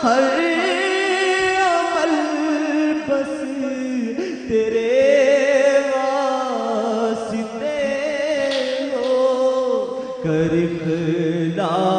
ہر عمل بس تیرے واسطے ہو، کر اخلاص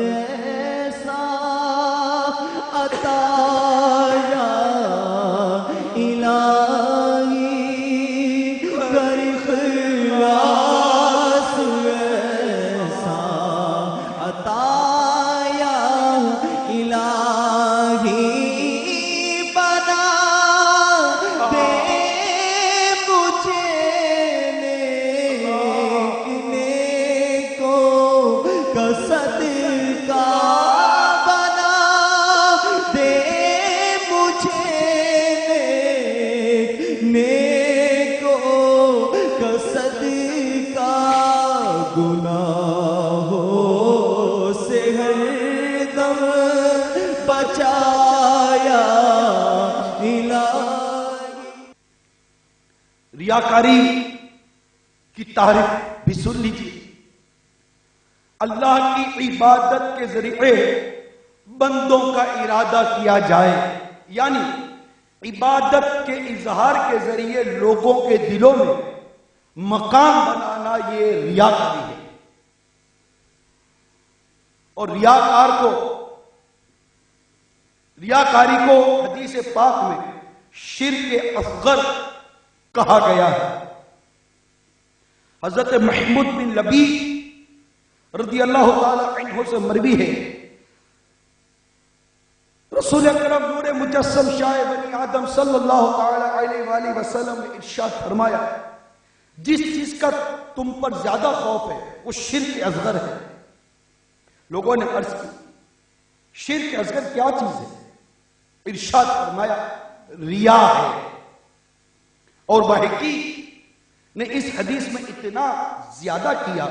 ایسا عطا یا الہی، کر اخلاص ایسا عطا یا الہی، بنا دے مجھے نیکوں کا صدقہ، بنا دے مجھے نیکوں کا صدقہ، گناہوں سے ہر دم بچایا الہی۔ ریاکاری کی تعریف بھی سن لیجیے۔ اللہ کی عبادت کے ذریعے بندوں کا ارادہ کیا جائے، یعنی عبادت کے اظہار کے ذریعے لوگوں کے دلوں میں مقام بنانا، یہ ریاکاری ہے۔ اور ریاکاری کو حدیث پاک میں شرک اصغر کہا گیا ہے۔ حضرت محمود بن لبیب رضی اللہ تعالی عنہ سے مروی ہے، رسول اکرم نور مجسم شاہ بنی آدم صلی اللہ تعالی علیہ وآلہ وسلم نے ارشاد فرمایا، جس چیز کا تم پر زیادہ خوف ہے وہ شرک اصغر ہے۔ لوگوں نے عرض کی شرک اصغر کیا چیز ہے؟ ارشاد فرمایا ریا ہے۔ اور بحقی نے اس حدیث میں اتنا زیادہ کیا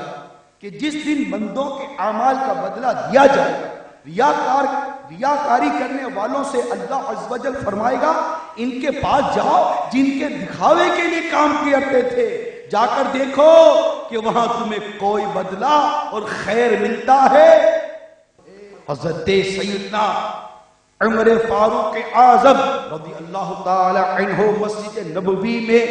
کہ جس دن بندوں کے اعمال کا بدلہ دیا جائے گا، ریاکاری کرنے والوں سے اللہ عز و جل فرمائے گا ان کے پاس جاؤ جن کے دکھاوے کے لیے کام کرتے تھے، جا کر دیکھو کہ وہاں تمہیں کوئی بدلہ اور خیر ملتا ہے۔ حضرت سیدنا عمر فاروق اعظم رضی اللہ تعالی عنہ مسجد نبوی میں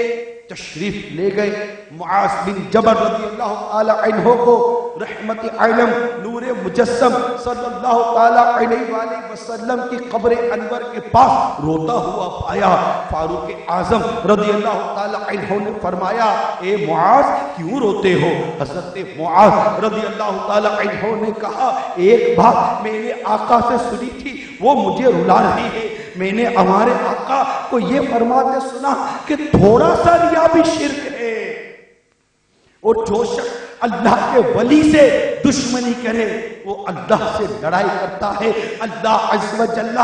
تشریف لے گئے۔ معاذ بن جبل رضی اللہ تعالی عنہ کو رحمت عالم نور مجسم صلی اللہ تعالی علیہ وآلہ وسلم کی قبر انور کے پاس روتا ہوا پایا۔ فاروق اعظم رضی اللہ تعالی عنہ نے فرمایا اے معاذ کیوں روتے ہو؟ حضرت معاذ رضی اللہ تعالی عنہ نے کہا ایک بات میں نے آقا سے سنی تھی وہ مجھے رلا رہی ہے۔ میں نے ہمارے آقا کو یہ فرماتے سنا کہ تھوڑا سا ریا بھی شرک ہے، اور جو شخص اللہ کے ولی سے دشمنی کرے وہ اللہ سے لڑائی کرتا ہے۔ اللہ عز و جل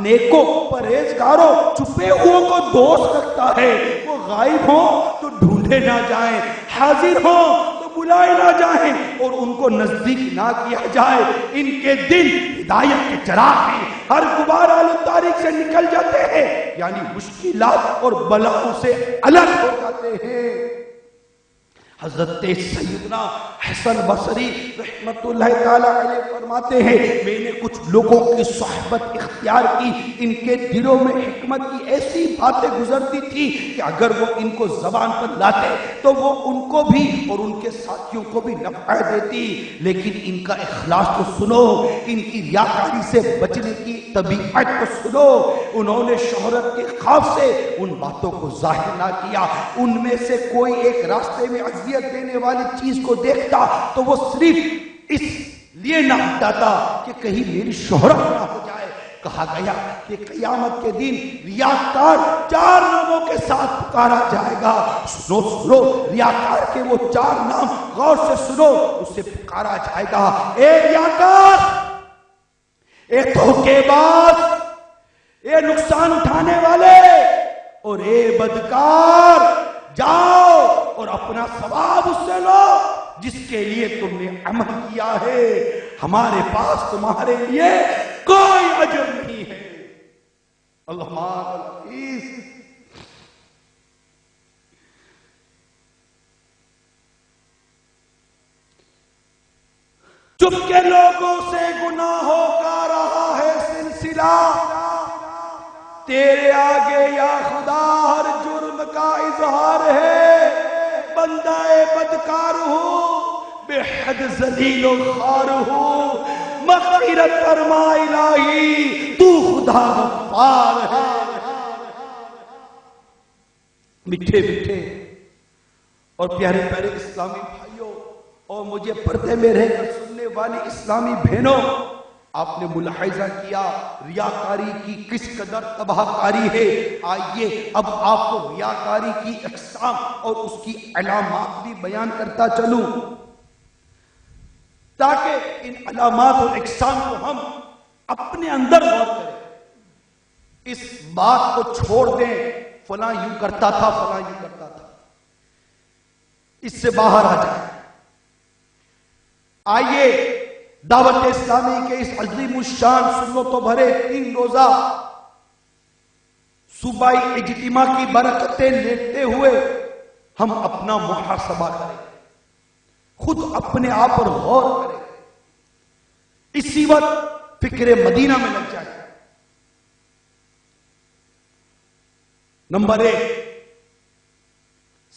نیکوں پرہیزگاروں چھپے ہوئوں کو دوست رکھتا ہے، وہ غائب ہوں تو ڈھونڈے نہ جائیں، حاضر ہوں تو بلائے نہ جائیں، اور ان کو نزدیک نہ کیا جائے۔ ان کے دل ہدایت کے چراغ ہیں، ہر غبار آلود تاریخ سے نکل جاتے ہیں، یعنی مشکلات اور بلاؤں سے الگ ہو جاتے ہیں۔ حضرت سیدنا حسن بصری رحمت اللہ تعالی علیہ فرماتے ہیں میں نے کچھ لوگوں کی صحبت اختیار کی، ان کے دلوں میں حکمت کی ایسی باتیں گزرتی تھی کہ اگر وہ ان کو زبان پر لاتے تو وہ ان کو بھی اور ان کے ساتھیوں کو بھی نفع دیتی، لیکن ان کا اخلاص تو سنو، ان کی ریاکاری سے بچنے کی طبیعت کو سنو۔ انہوں نے شہرت کے خوف سے ان باتوں کو ظاہر نہ کیا، ان میں سے کوئی ایک راستے میں دینے والی چیز کو دیکھتا تو وہ صرف اس لیے نہ ہٹاتا کہ کہیں میری شہرت نہ ہو جائے۔ کہا گیا کہ قیامت کے دن ریاکار 4 ناموں کے ساتھ پکارا جائے گا۔ سنو ریاکار کے وہ 4 نام غور سے سنو، اسے پکارا جائے گا اے ریاکار، اے دھوکے باز، اے نقصان اٹھانے والے، اور اے بدکار، جاؤ اور اپنا ثواب اس سے لو جس کے لیے تم نے عمل کیا ہے، ہمارے پاس تمہارے لیے کوئی اجر نہیں ہے۔ اللہ العزیز چپ کے لوگوں سے گناہوں کا رہا ہے سلا تیرے آگے یا خدا ہر جرم کا اظہار ہے، بندہ بدکار ہوں، بے حد ذلیل و خوار ہوں، مغفرت فرما الہی، تو خدا غفار ہے۔ میٹھے میٹھے اور پیارے پیارے اسلامی بھائیوں اور مجھے پردے میں رہ کر سننے والی اسلامی بہنوں، آپ نے ملاحظہ کیا ریاکاری کی کس قدر تباہ کاری ہے۔ آئیے اب آپ کو ریاکاری کی اقسام اور اس کی علامات بھی بیان کرتا چلوں، تاکہ ان علامات اور اقسام کو ہم اپنے اندر غور کریں، اس بات کو چھوڑ دیں فلاں یوں کرتا تھا، فلاں یوں کرتا تھا، اس سے باہر آ جائیں۔ آئیے دعوت اسلامی کے اس عظیم الشان سنتوں بھرے 3 روزہ صوبائی اجتماع کی برکتیں لیتے ہوئے ہم اپنا محاسبہ کریں، خود اپنے آپ پر غور کریں، اسی وقت فکر مدینہ میں لگ جائیں۔ نمبر 1،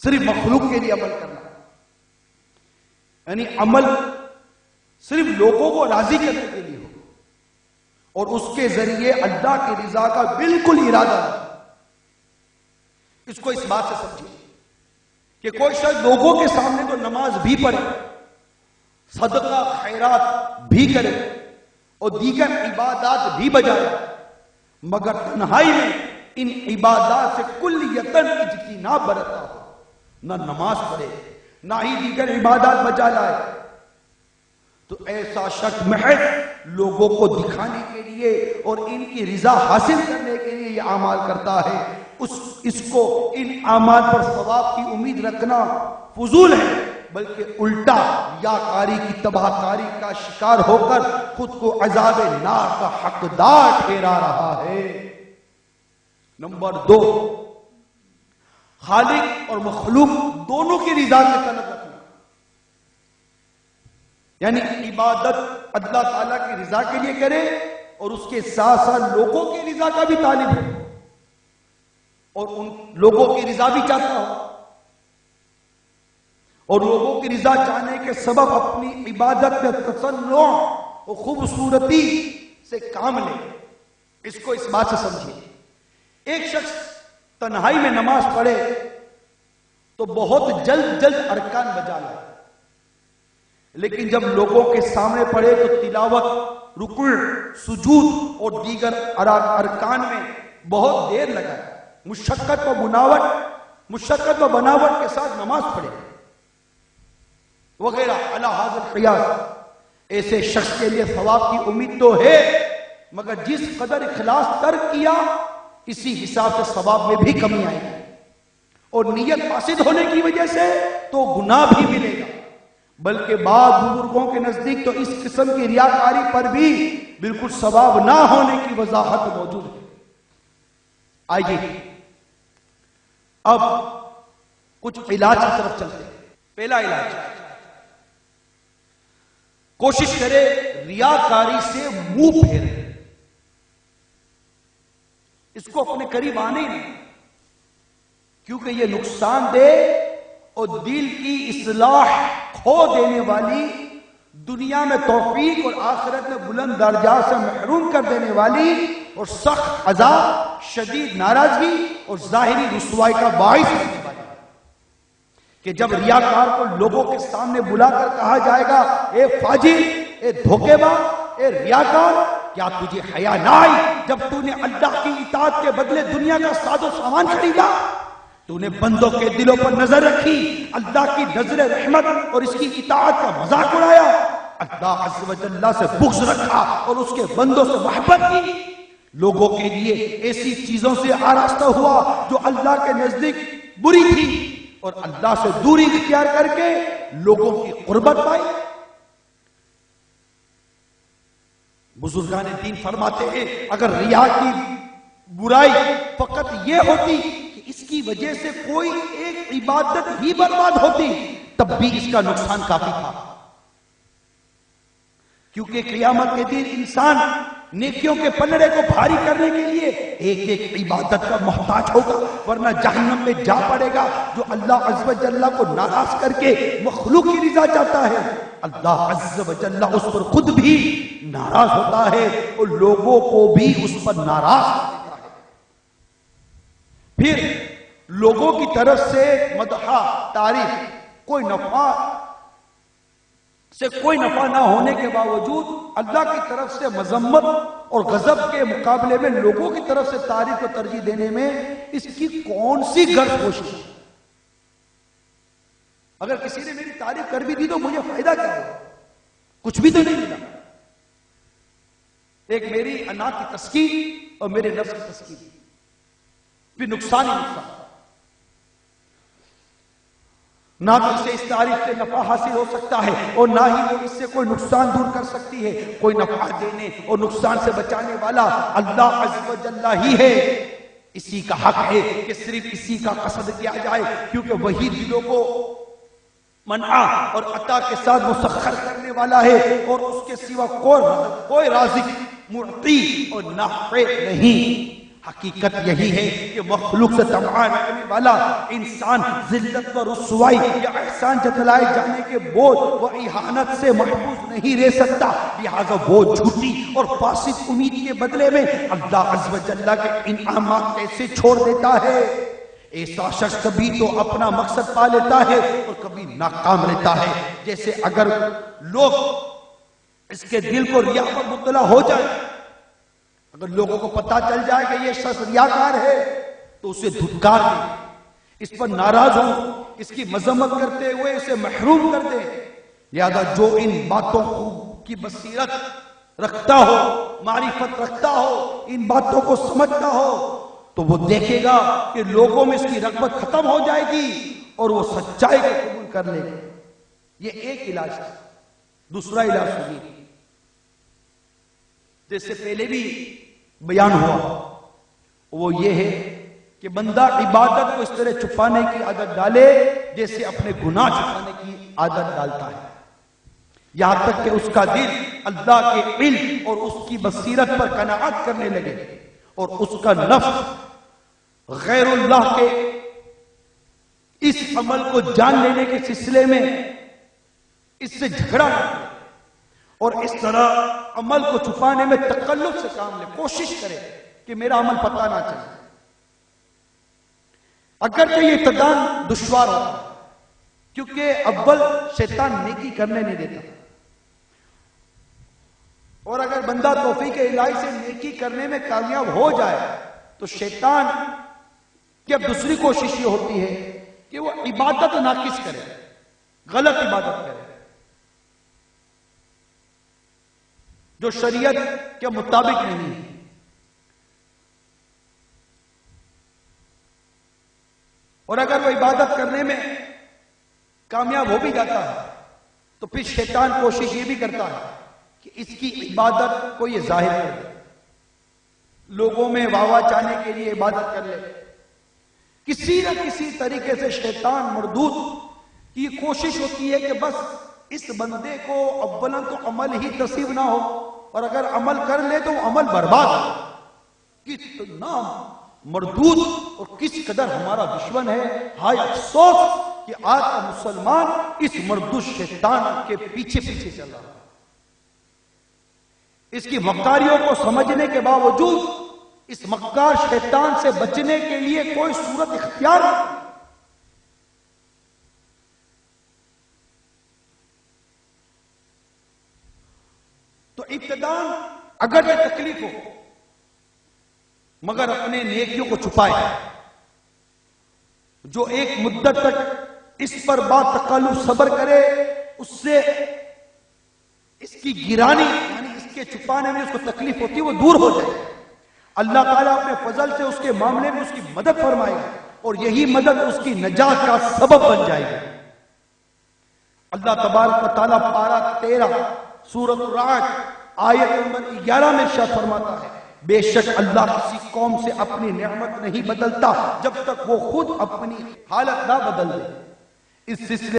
صرف مخلوق کے لیے عمل کرنا، یعنی عمل صرف لوگوں کو راضی کرنے کے لیے ہو اور اس کے ذریعے اللہ کی رضا کا بالکل ارادہ نہیں۔ اس کو اس بات سے سمجھیے کہ کوئی شخص لوگوں کے سامنے تو نماز بھی پڑھے، صدقہ خیرات بھی کرے اور دیگر عبادات بھی بجائے، مگر تنہائی میں ان عبادات سے کلیتاً اجتناب برتا ہو، نہ نماز پڑھے نہ ہی دیگر عبادات بجا لائے، تو ایسا شخص محض لوگوں کو دکھانے کے لیے اور ان کی رضا حاصل کرنے کے لیے یہ اعمال کرتا ہے۔ اس کو ان اعمال پر ثواب کی امید رکھنا فضول ہے، بلکہ الٹا ریاکاری کی تباہ کاری کا شکار ہو کر خود کو عذاب نار کا حقدار ٹھہرا رہا ہے۔ نمبر 2، خالق اور مخلوق دونوں کی رضا کے طلب رکھنا، یعنی عبادت اللہ تعالیٰ کی رضا کے لیے کرے اور اس کے ساتھ ساتھ لوگوں کی رضا کا بھی طالب ہے اور ان لوگوں کی رضا بھی چاہتا ہو، اور لوگوں کی رضا چاہنے کے سبب اپنی عبادت میں تسنع اور خوبصورتی سے کام لے۔ اس کو اس بات سے سمجھیے، ایک شخص تنہائی میں نماز پڑھے تو بہت جلد ارکان بجا لائے، لیکن جب لوگوں کے سامنے پڑھے تو تلاوت، رکوع، سجود اور دیگر ارکان میں بہت دیر لگائے، مشقت و بناوٹ کے ساتھ نماز پڑھے وغیرہ علی ھذا القیاس۔ ایسے شخص کے لیے ثواب کی امید تو ہے، مگر جس قدر اخلاص ترک کیا اسی حساب سے ثواب میں بھی کمی آئے گی، اور نیت فاسد ہونے کی وجہ سے تو گناہ بھی ملے گا۔ بلکہ بعض بزرگوں کے نزدیک تو اس قسم کی ریاکاری پر بھی بالکل ثواب نہ ہونے کی وضاحت موجود ہے۔ آئیے اب کچھ علاج کی طرف چلتے ہیں۔ پہلا علاج، کوشش کرے ریاکاری سے منہ پھیرے، اس کو اپنے قریب آنے نہیں، کیونکہ یہ نقصان دہ اور دل کی اصلاح کھو دینے والی، دنیا میں توفیق اور آخرت میں بلند درجات سے محروم کر دینے والی اور سخت عذاب، شدید ناراضگی اور ظاہری رسوائی کا باعث بننے والی، کہ جب ریاکار کو لوگوں کے سامنے بلا کر کہا جائے گا، اے فاجر، اے دھوکے باز، اے ریاکار، کیا تجھے حیا نہ آئی جب تو نے اللہ کی اطاعت کے بدلے دنیا کا ساز و سامان خریدا؟ تو نے بندوں کے دلوں پر نظر رکھی، اللہ کی نظر رحمت اور اس کی اطاعت کا مذاق اڑایا، اللہ عز و جل سے بغض رکھا اور اس کے بندوں سے محبت کی، لوگوں کے لیے ایسی چیزوں سے آراستہ ہوا جو اللہ کے نزدیک بری تھی اور اللہ سے دوری اختیار کر کے لوگوں کی قربت پائی۔ بزرگان دین فرماتے ہیں اگر ریا کی برائی فقط یہ ہوتی کہ اس کی وجہ سے کوئی ایک عبادت ہی برباد ہوتی تب بھی اس کا نقصان کافی تھا، کیونکہ قیامت کے دن انسان نیکیوں کے پلڑے کو بھاری کرنے کے لیے ایک ایک عبادت کا محتاج ہوگا، ورنہ جہنم میں جا پڑے گا۔ جو اللہ عز و جل کو ناراض کر کے مخلوق کی رضا چاہتا ہے، اللہ عز و جل اس پر خود بھی ناراض ہوتا ہے اور لوگوں کو بھی اس پر ناراض ہوتا ہے۔ پھر لوگوں کی طرف سے مدح، تعریف، کوئی نفع نہ ہونے کے باوجود اللہ کی طرف سے مذمت اور غضب کے مقابلے میں لوگوں کی طرف سے تعریف کو ترجیح دینے میں اس کی کون سی غرض کوشش ہے؟ اگر کسی نے میری تعریف کر بھی دی تو مجھے فائدہ کیا ہوگا؟ کچھ بھی تو نہیں ملا۔ ایک میری انا کی تسکین اور میرے نفس کی تسکین، پھر نقصان ہی نقصان۔ نہ تو اسے اس تعریف سے نفع حاصل ہو سکتا ہے اور نہ ہی وہ اس سے کوئی نقصان دور کر سکتی ہے۔ کوئی نفع دینے اور نقصان سے بچانے والا اللہ عز و جل ہی ہے۔ اسی کا حق ہے کہ صرف اسی کا قصد کیا جائے، کیونکہ وہی دلوں کو منع اور عطا کے ساتھ مسخر کرنے والا ہے، اور اس کے سوا کوئی رازق، معطی اور نافع نہیں۔ حقیقت یہی ہے کہ مخلوق سے طمعان کرنے والا انسان ذلت و رسوائی یا احسان جتلائے جانے کے بوجھ و اہانت سے محفوظ نہیں رہ سکتا، لہذا وہ جھوٹی اور فاسد امید کے بدلے میں اللہ عز و جل کے انعامات کیسے چھوڑ دیتا ہے۔ ایسا شخص کبھی تو اپنا مقصد پا لیتا ہے اور کبھی ناکام رہتا ہے۔ جیسے اگر لوگ اس کے دل کو ریا پر مبتلا ہو جائے، اگر لوگوں کو پتا چل جائے کہ یہ شخص ریاکار ہے تو اسے دھتکار دیں، اس پر ناراض ہوں، اس کی مذمت کرتے ہوئے اسے محروم کر دیں۔ لہذا جو ان باتوں کی بصیرت رکھتا ہو، معرفت رکھتا ہو، ان باتوں کو سمجھتا ہو، تو وہ دیکھے گا کہ لوگوں میں اس کی رغبت ختم ہو جائے گی اور وہ سچائی کو قبول کر لے گا۔ یہ ایک علاج ہے۔ دوسرا علاج سنیے، جیسے پہلے بھی بیان ہوا، وہ یہ ہے کہ بندہ عبادت کو اس طرح چھپانے کی عادت ڈالے جیسے اپنے گناہ چھپانے کی عادت ڈالتا ہے، یہاں تک کہ اس کا دل اللہ کے علم اور اس کی بصیرت پر قناعت کرنے لگے اور اس کا نفس غیر اللہ کے اس عمل کو جان لینے کے سلسلے میں اس سے جھگڑا کرے اور اس طرح عمل کو چھپانے میں تکلف سے کام لے، کوشش کرے کہ میرا عمل پتہ نہ چلے۔ اگرچہ یہ ابتداء دشوار ہوتا ہے، کیونکہ اول شیطان نیکی کرنے نہیں دیتا، اور اگر بندہ توفیق الہی سے نیکی کرنے میں کامیاب ہو جائے تو شیطان کی اب دوسری کوشش یہ ہوتی ہے کہ وہ عبادت ناقص کرے، غلط عبادت کرے، جو شریعت کے مطابق نہیں ہے۔ اور اگر وہ عبادت کرنے میں کامیاب ہو بھی جاتا ہے تو پھر شیطان کوشش یہ بھی کرتا ہے کہ اس کی عبادت کو یہ ظاہر کر دے، لوگوں میں واہ واہ چاہنے کے لیے عبادت کر لے۔ کسی نہ کسی طریقے سے شیطان مردود کی یہ کوشش ہوتی ہے کہ بس اس بندے کو اولاً تو عمل ہی نصیب نہ ہو، اور اگر عمل کر لے تو عمل برباد ہو۔ کتنا مردود اور کس قدر ہمارا دشمن ہے، ہائے افسوس کہ آج کا مسلمان اس مردود شیطان کے پیچھے پیچھے چل رہا ہے۔ اس کی مکاریوں کو سمجھنے کے باوجود اس مکار شیطان سے بچنے کے لیے کوئی صورت اختیار نہیں۔ تو ابتداء اگر یہ تکلیف ہو مگر اپنے نیکیوں کو چھپائے، جو ایک مدت تک اس پر بات تکلف صبر کرے، اس سے اس کی گرانی یعنی اس کے چھپانے میں اس کو تکلیف ہوتی ہے وہ دور ہو جائے، اللہ تعالیٰ اپنے فضل سے اس کے معاملے میں اس کی مدد فرمائے گا اور یہی مدد اس کی نجات کا سبب بن جائے گی۔ اللہ تبارک و تعالیٰ پارہ 13 سورۃ الرعد آیت نمبر 11 میں ارشاد فرماتا ہے، بے شک اللہ کسی قوم سے اپنی نعمت نہیں بدلتا جب تک وہ خود اپنی حالت نہ بدل دے۔ اس سلسلے